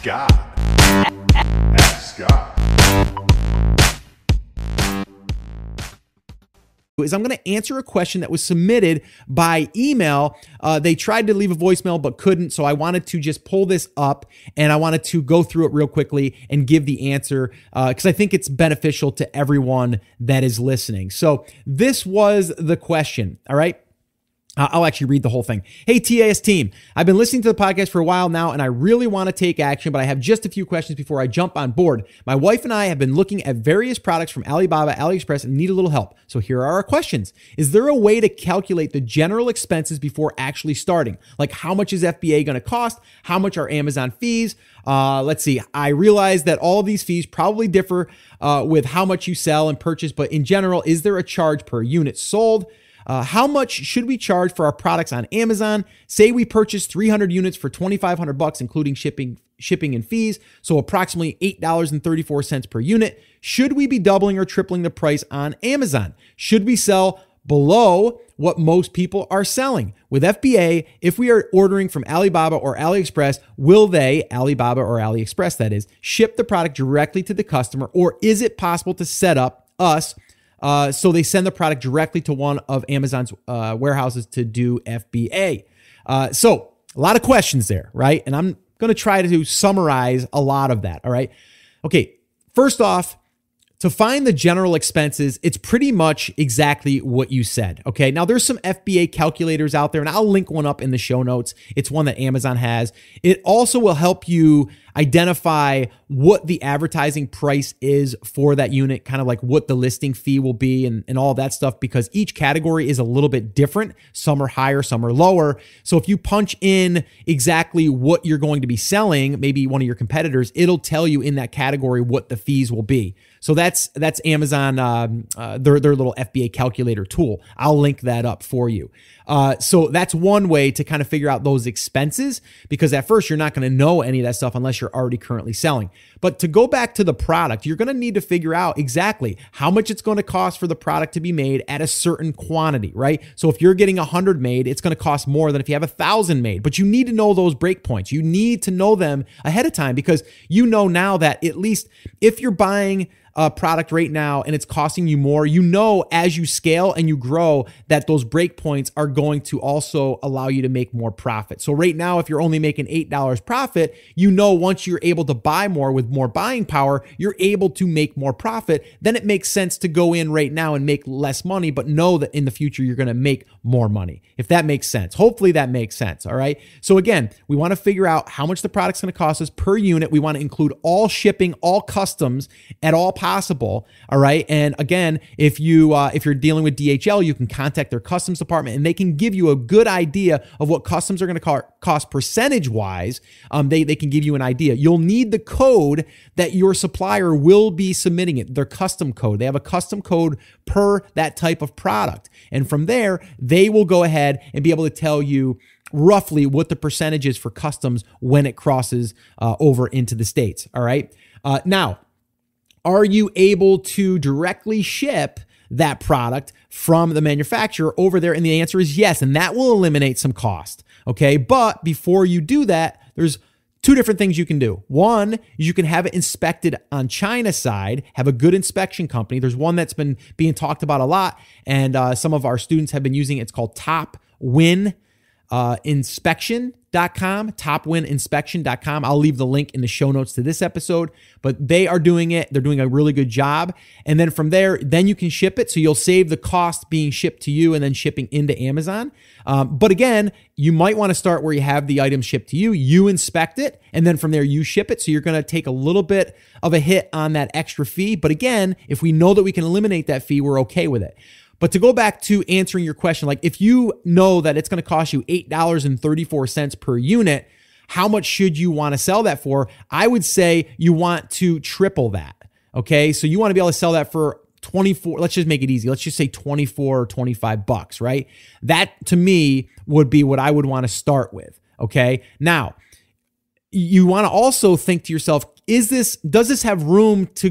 God. Ask God. Is I'm going to answer a question that was submitted by email. They tried to leave a voicemail but couldn't, so I wanted to just pull this up and I wanted to go through it real quickly and give the answer because I think it's beneficial to everyone that is listening. So this was the question, all right? I'll actually read the whole thing. Hey, TAS team, I've been listening to the podcast for a while now, and I really want to take action, but I have just a few questions before I jump on board. My wife and I have been looking at various products from Alibaba, AliExpress, and need a little help. So here are our questions. Is there a way to calculate the general expenses before actually starting? Like how much is FBA going to cost? How much are Amazon fees? Let's see. I realize that all of these fees probably differ with how much you sell and purchase, but in general, is there a charge per unit sold? How much should we charge for our products on Amazon? Say we purchase 300 units for $2,500, including shipping and fees. So approximately $8.34 per unit. Should we be doubling or tripling the price on Amazon? Should we sell below what most people are selling? With FBA, if we are ordering from Alibaba or AliExpress, will they, Alibaba or AliExpress that is, ship the product directly to the customer, or is it possible to set up us so they send the product directly to one of Amazon's warehouses to do FBA? So a lot of questions there, right? And I'm going to try to summarize a lot of that, all right? Okay, first off, to find the general expenses, it's pretty much exactly what you said, okay? Now, there's some FBA calculators out there, and I'll link one up in the show notes. It's one that Amazon has. It also will help you identify what the advertising price is for that unit, kind of like what the listing fee will be and all that stuff, because each category is a little bit different. Some are higher, some are lower. So if you punch in exactly what you're going to be selling, maybe one of your competitors, it'll tell you in that category what the fees will be. So that's Amazon, their little FBA calculator tool. I'll link that up for you. So that's one way to kind of figure out those expenses, because at first you're not going to know any of that stuff unless you're already currently selling. But to go back to the product, you're going to need to figure out exactly how much it's going to cost for the product to be made at a certain quantity, right? So if you're getting 100 made, it's going to cost more than if you have 1,000 made. But you need to know those breakpoints. You need to know them ahead of time, because you know now that at least if you're buying a product right now and it's costing you more, you know, as you scale and you grow, that those breakpoints are going to also allow you to make more profit. So right now, if you're only making $8 profit, you know, once you're able to buy more with more buying power, you're able to make more profit. Then it makes sense to go in right now and make less money, but know that in the future, you're going to make more money, if that makes sense. Hopefully that makes sense. All right. So again, we want to figure out how much the product's going to cost us per unit. We want to include all shipping, all customs at all possible. All right. And again, if you're dealing with DHL, you can contact their customs department and they can give you a good idea of what customs are going to cost percentage wise. They can give you an idea. You'll need the code that your supplier will be submitting it, their custom code. They have a custom code per that type of product. And from there, they will go ahead and be able to tell you roughly what the percentage is for customs when it crosses over into the States. All right. Now, are you able to directly ship that product from the manufacturer over there? And the answer is yes. And that will eliminate some cost. Okay. But before you do that, there's two different things you can do. One is you can have it inspected on China side, have a good inspection company. There's one that's been being talked about a lot, and some of our students have been using it. It's called topwininspection.com, topwininspection.com. I'll leave the link in the show notes to this episode, but they are doing it. They're doing a really good job. And then from there, then you can ship it. So you'll save the cost being shipped to you and then shipping into Amazon. But again, you might want to start where you have the item shipped to you, you inspect it, and then from there you ship it. So you're going to take a little bit of a hit on that extra fee. But again, if we know that we can eliminate that fee, we're okay with it. But to go back to answering your question, like if you know that it's going to cost you $8.34 per unit, how much should you want to sell that for? I would say you want to triple that. Okay. So you want to be able to sell that for 24, let's just make it easy. Let's just say 24 or $25, right? That to me would be what I would want to start with. Okay. Now you want to also think to yourself, does this have room to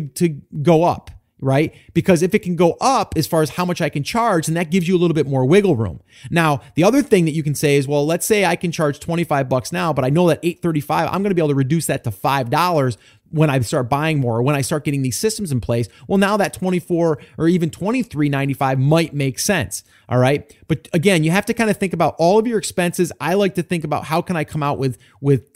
go up? right? Because if it can go up as far as how much I can charge, then that gives you a little bit more wiggle room. Now, the other thing that you can say is, well, let's say I can charge $25 now, but I know that $8.35, I'm going to be able to reduce that to $5 when I start buying more, or when I start getting these systems in place. Well, now that $24 or even $23.95 might make sense. All right. But again, you have to kind of think about all of your expenses. I like to think about how can I come out with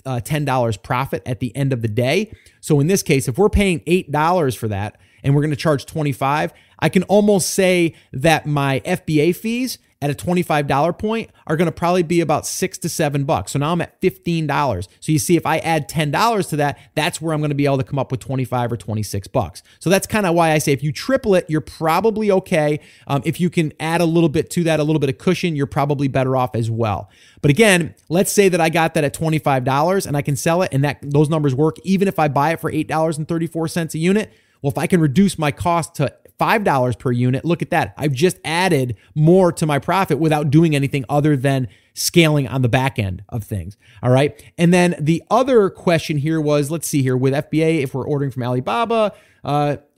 $10 profit at the end of the day. So in this case, if we're paying $8 for that and we're going to charge $25, I can almost say that my FBA fees at a $25 point are going to probably be about $6 to $7. So now I'm at $15. So you see, if I add $10 to that, that's where I'm going to be able to come up with $25 or $26. So that's kind of why I say if you triple it, you're probably okay. If you can add a little bit to that, a little bit of cushion, you're probably better off as well. But again, let's say that I got that at $25 and I can sell it, and that those numbers work even if I buy it for $8.34 a unit. Well, if I can reduce my cost to $5 per unit, look at that. I've just added more to my profit without doing anything other than scaling on the back end of things. All right. And then the other question here was, let's see here, with FBA, if we're ordering from Alibaba,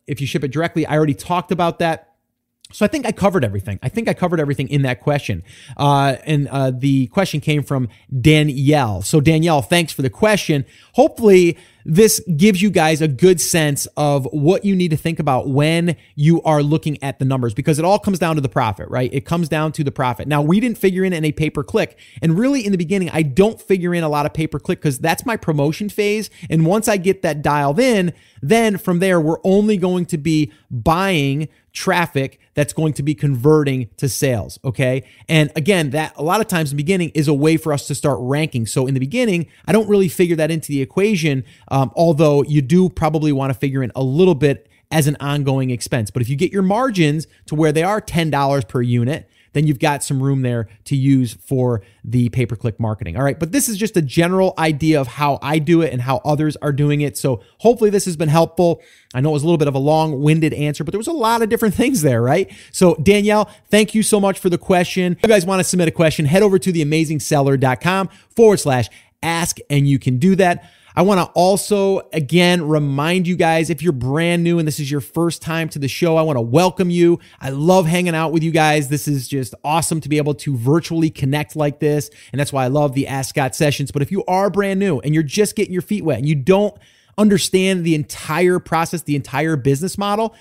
if you ship it directly, I already talked about that. So I think I covered everything. In that question. And the question came from Danielle. So Danielle, thanks for the question. Hopefully this gives you guys a good sense of what you need to think about when you are looking at the numbers, because it all comes down to the profit, right? It comes down to the profit. Now, we didn't figure in any pay-per-click. And really in the beginning, I don't figure in a lot of pay-per-click because that's my promotion phase. And once I get that dialed in, then from there, we're only going to be buying traffic that's going to be converting to sales. Okay. And again, that a lot of times in the beginning is a way for us to start ranking. So in the beginning, I don't really figure that into the equation. Although you do probably want to figure in a little bit as an ongoing expense. But if you get your margins to where they are $10 per unit, then you've got some room there to use for the pay-per-click marketing. All right. But this is just a general idea of how I do it and how others are doing it. So hopefully this has been helpful. I know it was a little bit of a long-winded answer, but there was a lot of different things there, right? So Danielle, thank you so much for the question. If you guys want to submit a question, head over to theamazingseller.com/ask, and you can do that. I want to also, again, remind you guys, if you're brand new and this is your first time to the show, I want to welcome you. I love hanging out with you guys. This is just awesome to be able to virtually connect like this. And that's why I love the Ask Scott sessions. But if you are brand new and you're just getting your feet wet and you don't understand the entire process, the entire business model,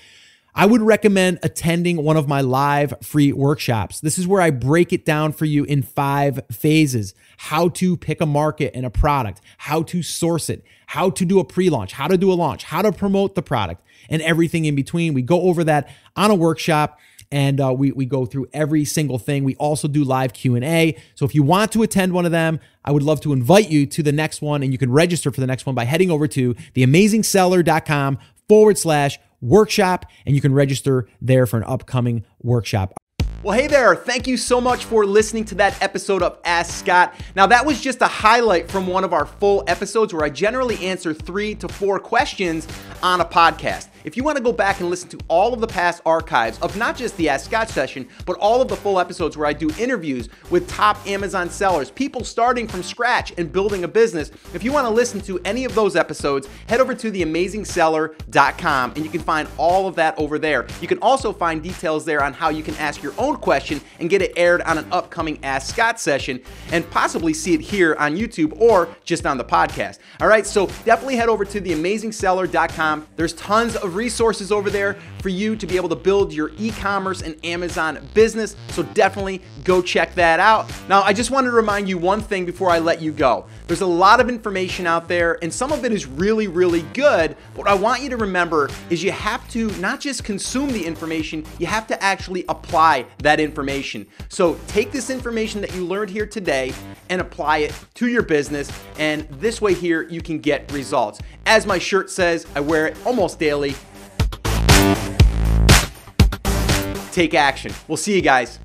I would recommend attending one of my live free workshops. This is where I break it down for you in 5 phases: how to pick a market and a product, how to source it, how to do a pre-launch, how to do a launch, how to promote the product, and everything in between. We go over that on a workshop, and we go through every single thing. We also do live Q&A. So if you want to attend one of them, I would love to invite you to the next one, and you can register for the next one by heading over to theamazingseller.com/workshop, and you can register there for an upcoming workshop. Well, hey there. Thank you so much for listening to that episode of Ask Scott. Now, that was just a highlight from one of our full episodes where I generally answer 3 to 4 questions on a podcast. If you want to go back and listen to all of the past archives of not just the Ask Scott session, but all of the full episodes where I do interviews with top Amazon sellers, people starting from scratch and building a business, if you want to listen to any of those episodes, head over to theamazingseller.com and you can find all of that over there. You can also find details there on how you can ask your own question and get it aired on an upcoming Ask Scott session and possibly see it here on YouTube or just on the podcast. All right, so definitely head over to theamazingseller.com. There's tons of resources over there for you to be able to build your e-commerce and Amazon business. So definitely go check that out. Now, I just wanted to remind you one thing before I let you go. There's a lot of information out there and some of it is really, really good. What I want you to remember is you have to not just consume the information, you have to actually apply that information. So take this information that you learned here today and apply it to your business. And this way here, you can get results. As my shirt says, I wear it almost daily. Take action. We'll see you guys.